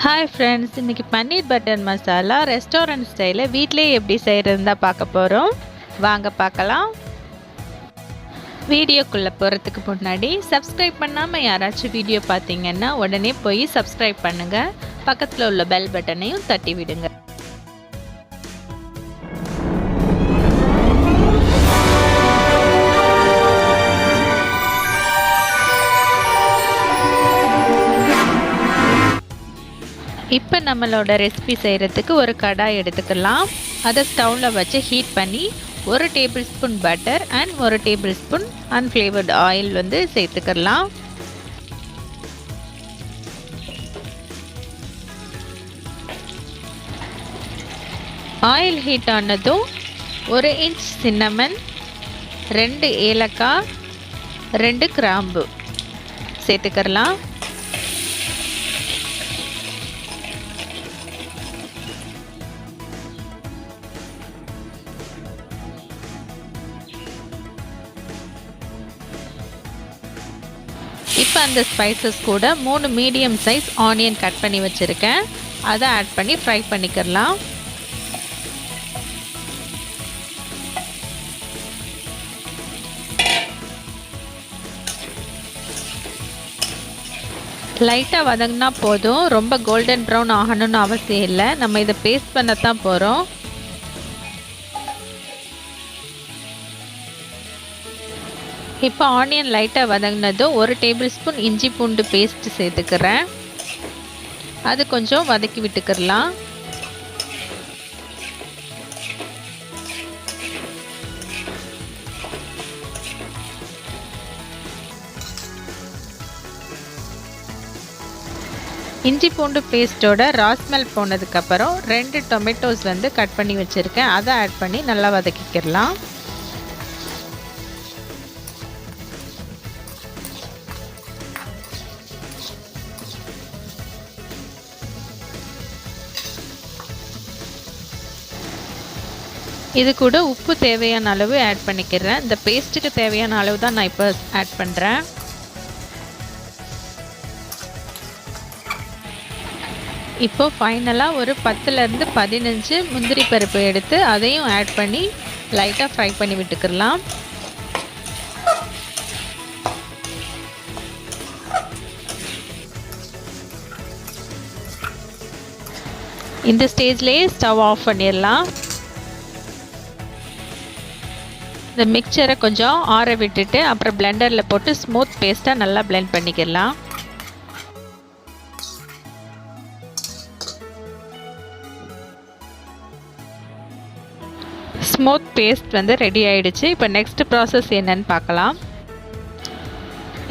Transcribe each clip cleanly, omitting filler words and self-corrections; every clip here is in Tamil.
ஹாய் ஃப்ரெண்ட்ஸ், இன்றைக்கி பன்னீர் பட்டர் மசாலா ரெஸ்டாரண்ட் ஸ்டைலில் வீட்டிலேயே எப்படி செய்கிறதுன்னு தான் பார்க்க போகிறோம். வாங்க பார்க்கலாம். வீடியோக்குள்ளே போகிறதுக்கு முன்னாடி சப்ஸ்கிரைப் பண்ணாமல் யாராச்சும் வீடியோ பார்த்தீங்கன்னா உடனே போய் சப்ஸ்கிரைப் பண்ணுங்கள். பக்கத்தில் உள்ள பெல் பட்டனையும் தட்டி விடுங்க. இப்போ நம்மளோட ரெசிபி செய்கிறதுக்கு ஒரு கடாய் எடுத்துக்கலாம். அதை ஸ்டவ்வில் வச்சு ஹீட் பண்ணி 1 tablespoon butter and 1 tablespoon unflavoured oil சேர்த்துக்கலாம். ஆயில் ஹீட் ஆனதும் 1 இன்ச் சின்னமன், 2 ஏலக்காய், 2 கிராம்பு சேர்த்துக்கலாம். இப்போ அந்த ஸ்பைசஸ் கூட 3 மீடியம் சைஸ் ஆனியன் கட் பண்ணி வச்சுருக்கேன். அதை ஆட் பண்ணி ஃப்ரை பண்ணிக்கலாம். லைட்டாக வதங்கினா போதும், ரொம்ப கோல்டன் ப்ரௌன் ஆகணும்னு அவசியம் இல்லை. நம்ம இதை பேஸ்ட் பண்ணத்தான் போகிறோம். இப்போ ஆனியன் லைட்டாக வதங்கினதும் 1 டேபிள் ஸ்பூன் இஞ்சி பூண்டு பேஸ்ட் சேர்த்துக்கிறேன். அது கொஞ்சம் வதக்கி விட்டுக்கிறலாம். இஞ்சி பூண்டு பேஸ்ட்டோட ராஸ்மெல் போனதுக்கப்புறம் 2 டொமேட்டோஸ் கட் பண்ணி வச்சுருக்கேன். அதை ஆட் பண்ணி நல்லா வதக்கிக்கிறலாம். இது கூட உப்பு தேவையான அளவு ஆட் பண்ணிக்கிறேன். இந்த பேஸ்ட்டுக்கு தேவையான அளவு தான் நான் இப்போ ஆட் பண்ணுறேன். இப்போ ஃபைனலாக ஒரு 10லேருந்து 15 முந்திரி பருப்பு எடுத்து அதையும் ஆட் பண்ணி லைட்டாக ஃப்ரை பண்ணி விட்டுக்கலாம். இந்த ஸ்டேஜ்லேயே ஸ்டவ் ஆஃப் பண்ணிடலாம். இந்த மிக்சரை கொஞ்சம் ஆற விட்டுட்டு அப்புறம் பிளெண்டரில் போட்டு ஸ்மூத் பேஸ்ட்டாக நல்லா பிளெண்ட் பண்ணிக்கலாம். ஸ்மூத் பேஸ்ட் ரெடி ஆயிடுச்சு. இப்போ நெக்ஸ்ட் ப்ராசஸ் என்னன்னு பார்க்கலாம்.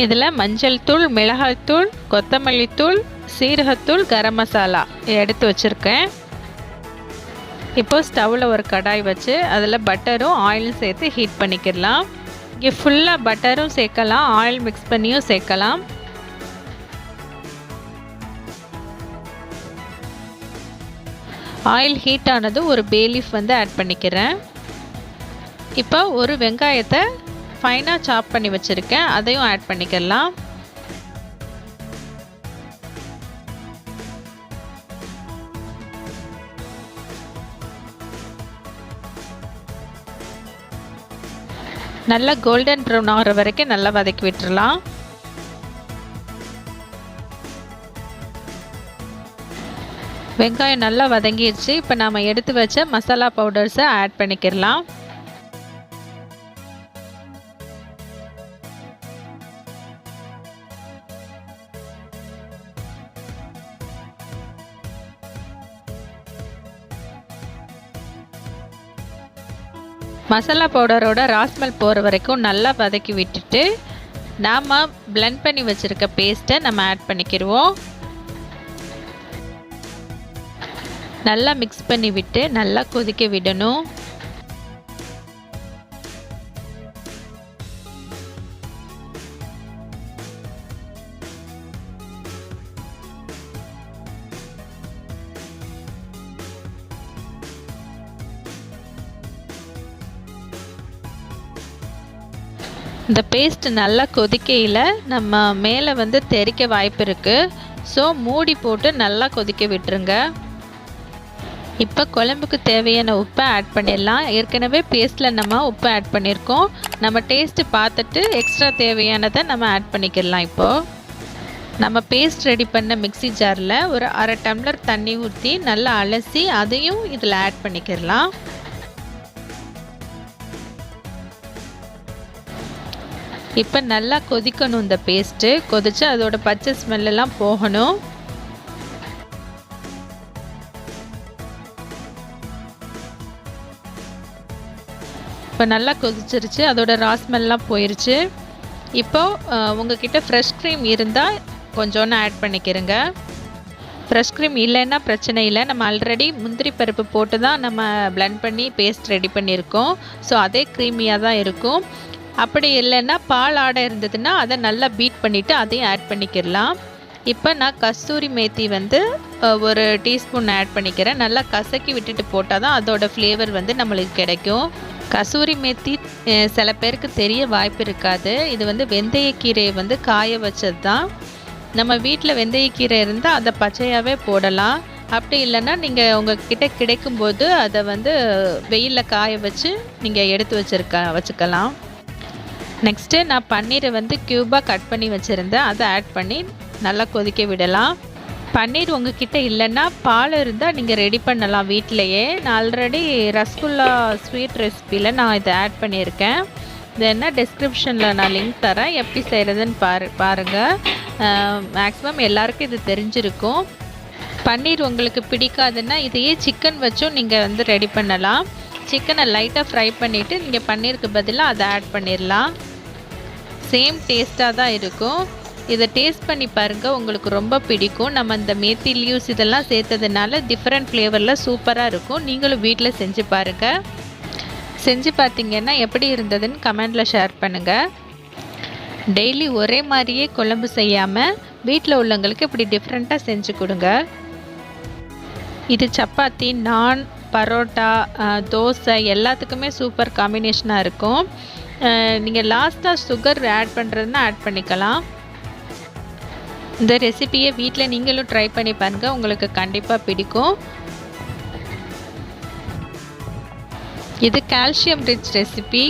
இதில் மஞ்சள் தூள், மிளகாய் தூள், கொத்தமல்லி தூள், சீரகத்தூள், கரம் மசாலா எடுத்து வச்சுருக்கேன். இப்போ ஸ்டவ்வில் ஒரு கடாய் வச்சு அதில் பட்டரும் ஆயிலும் சேர்த்து ஹீட் பண்ணிக்கலாம். இங்கே ஃபுல்லாக பட்டரும் சேர்க்கலாம், ஆயில் மிக்ஸ் பண்ணியும் சேர்க்கலாம். ஆயில் ஹீட் ஆனது ஒரு பே லீஃப் ஆட் பண்ணிக்கிறேன். இப்போ ஒரு வெங்காயத்தை ஃபைனாக சாப் பண்ணி வச்சுருக்கேன். அதையும் ஆட் பண்ணிக்கலாம். நல்லா கோல்டன் ப்ரௌன் ஆகிற வரைக்கும் நல்லா வதக்கி விட்டுறலாம். வெங்காயம் நல்லா வதங்கிடுச்சு. இப்போ நாம் எடுத்து வச்ச மசாலா பவுடர்ஸை ஆட் பண்ணிக்கலாம். மசாலா பவுடரோட ராஸ்மெல் போகிற வரைக்கும் நல்லா வதக்கி விட்டுட்டு நாம் பிளெண்ட் பண்ணி வச்சுருக்க பேஸ்ட்டை நம்ம ஆட் பண்ணிக்கிடுவோம். நல்லா மிக்ஸ் பண்ணி விட்டு நல்லா கொதிக்க விடணும். இந்த பேஸ்ட் நல்லா கொதிக்கையில் நம்ம மேலே தெறிக்க வாய்ப்பு இருக்குது. ஸோ மூடி போட்டு நல்லா கொதிக்க விட்டுருங்க. இப்போ குழம்புக்கு தேவையான உப்பை ஆட் பண்ணிடலாம். ஏற்கனவே பேஸ்ட்டில் நம்ம உப்பு ஆட் பண்ணியிருக்கோம். நம்ம டேஸ்ட்டு பார்த்துட்டு எக்ஸ்ட்ரா தேவையானதை நம்ம ஆட் பண்ணிக்கிடலாம். இப்போது நம்ம பேஸ்ட் ரெடி பண்ண மிக்ஸி ஜாரில் ஒரு 1/2 டம்ளர் தண்ணி ஊற்றி நல்லா அலசி அதையும் இதில் ஆட் பண்ணிக்கிடலாம். இப்போ நல்லா கொதிக்கணும். இந்த பேஸ்ட்டு கொதித்து அதோட பச்சை ஸ்மெல்லாம் போகணும். இப்போ நல்லா கொதிச்சிருச்சு, அதோட ரா ஸ்மெல்லாம் போயிருச்சு. இப்போது உங்ககிட்ட ஃப்ரெஷ் க்ரீம் இருந்தால் கொஞ்சோன்னு ஆட் பண்ணிக்கிறங்க. ஃப்ரெஷ் க்ரீம் இல்லைன்னா பிரச்சனை இல்லை. நம்ம ஆல்ரெடி முந்திரி பருப்பு போட்டு தான் நம்ம பிளெண்ட் பண்ணி பேஸ்ட் ரெடி பண்ணியிருக்கோம். ஸோ அதே க்ரீமியாக தான் இருக்கும். அப்படி இல்லைன்னா பால் ஆடை இருந்ததுன்னா அதை நல்லா பீட் பண்ணிவிட்டு அதையும் ஆட் பண்ணிக்கிடலாம். இப்போ நான் கஸ்தூரி மேத்தி ஒரு டீஸ்பூன் ஆட் பண்ணிக்கிறேன். நல்லா கசக்கி விட்டுட்டு போட்டால் தான் அதோட ஃப்ளேவர் நம்மளுக்கு கிடைக்கும். கசூரி மேத்தி சில பேருக்கு தெரிய வாய்ப்பு இருக்காது. இது வெந்தயக்கீரையை காய வச்சது தான். நம்ம வீட்டில் வெந்தயக்கீரை இருந்தால் அதை பச்சையாகவே போடலாம். அப்படி இல்லைன்னா நீங்கள் உங்கள்கிட்ட கிடைக்கும்போது அதை வெயிலில் காய வச்சு நீங்கள் எடுத்து வச்சுக்கலாம். நெக்ஸ்ட்டு நான் பன்னீரை க்யூபாக கட் பண்ணி வச்சுருந்தேன். அதை ஆட் பண்ணி நல்லா கொதிக்க விடலாம். பன்னீர் உங்ககிட்ட இல்லைன்னா பால் இருந்தால் நீங்கள் ரெடி பண்ணலாம் வீட்டிலையே. நான் ஆல்ரெடி ரசகுல்லா ஸ்வீட் ரெசிப்பியில் நான் இதை ஆட் பண்ணியிருக்கேன். இது என்ன டிஸ்கிரிப்ஷனில் நான் லிங்க் தரேன். எப்படி செய்கிறதுன்னு பாருங்கள். மேக்ஸிமம் எல்லாருக்கும் இது தெரிஞ்சிருக்கும். பன்னீர் உங்களுக்கு பிடிக்காதுன்னா இதையே சிக்கன் வச்சும் நீங்கள் ரெடி பண்ணலாம். சிக்கனை லைட்டாக ஃப்ரை பண்ணிவிட்டு நீங்கள் பன்னீருக்கு பதிலாக அதை ஆட் பண்ணிடலாம். சேம் டேஸ்ட்டாக தான் இருக்கும். இதை டேஸ்ட் பண்ணி பாருங்கள், உங்களுக்கு ரொம்ப பிடிக்கும். நம்ம இந்த மேத்தி லீவ்ஸ் இதெல்லாம் சேர்த்ததுனால டிஃப்ரெண்ட் ஃப்ளேவரில் சூப்பராக இருக்கும். நீங்களும் வீட்டில் செஞ்சு பாருங்கள். செஞ்சு பார்த்தீங்கன்னா எப்படி இருந்ததுன்னு கமெண்டில் ஷேர் பண்ணுங்கள். டெய்லி ஒரே மாதிரியே குழம்பு செய்யாமல் வீட்டில் உள்ளவங்களுக்கு இப்படி டிஃப்ரெண்ட்டாக செஞ்சு கொடுங்க. இது சப்பாத்தி, நான், பரோட்டா, தோசை எல்லாத்துக்குமே சூப்பர் காம்பினேஷனாக இருக்கும். நீங்கள் லாஸ்ட்டாக சுகர் ஆட் பண்ணுறதுன்னா ஆட் பண்ணிக்கலாம். இந்த ரெசிபியை வீட்டில் நீங்களும் ட்ரை பண்ணி பாருங்கள், உங்களுக்கு கண்டிப்பாக பிடிக்கும். இது கால்சியம் ரிச் ரெசிபி.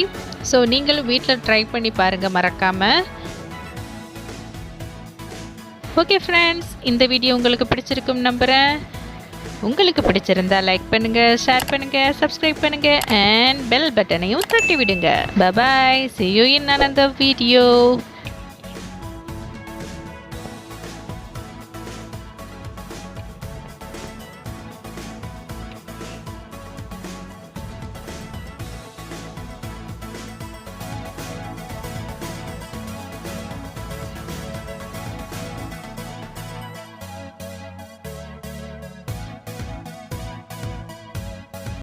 ஸோ நீங்களும் வீட்டில் ட்ரை பண்ணி பாருங்கள் மறக்காமல். ஓகே ஃப்ரெண்ட்ஸ், இந்த வீடியோ உங்களுக்கு பிடிச்சிருக்கும் நம்புகிறேன். உங்களுக்கு பிடிச்சிருந்தா லைக் பண்ணுங்கள், ஷேர் பண்ணுங்கள், சப்ஸ்கிரைப் பண்ணுங்கள் அண்ட் பெல் பட்டனையும் தட்டி விடுங்க. Bye bye, see you in another video.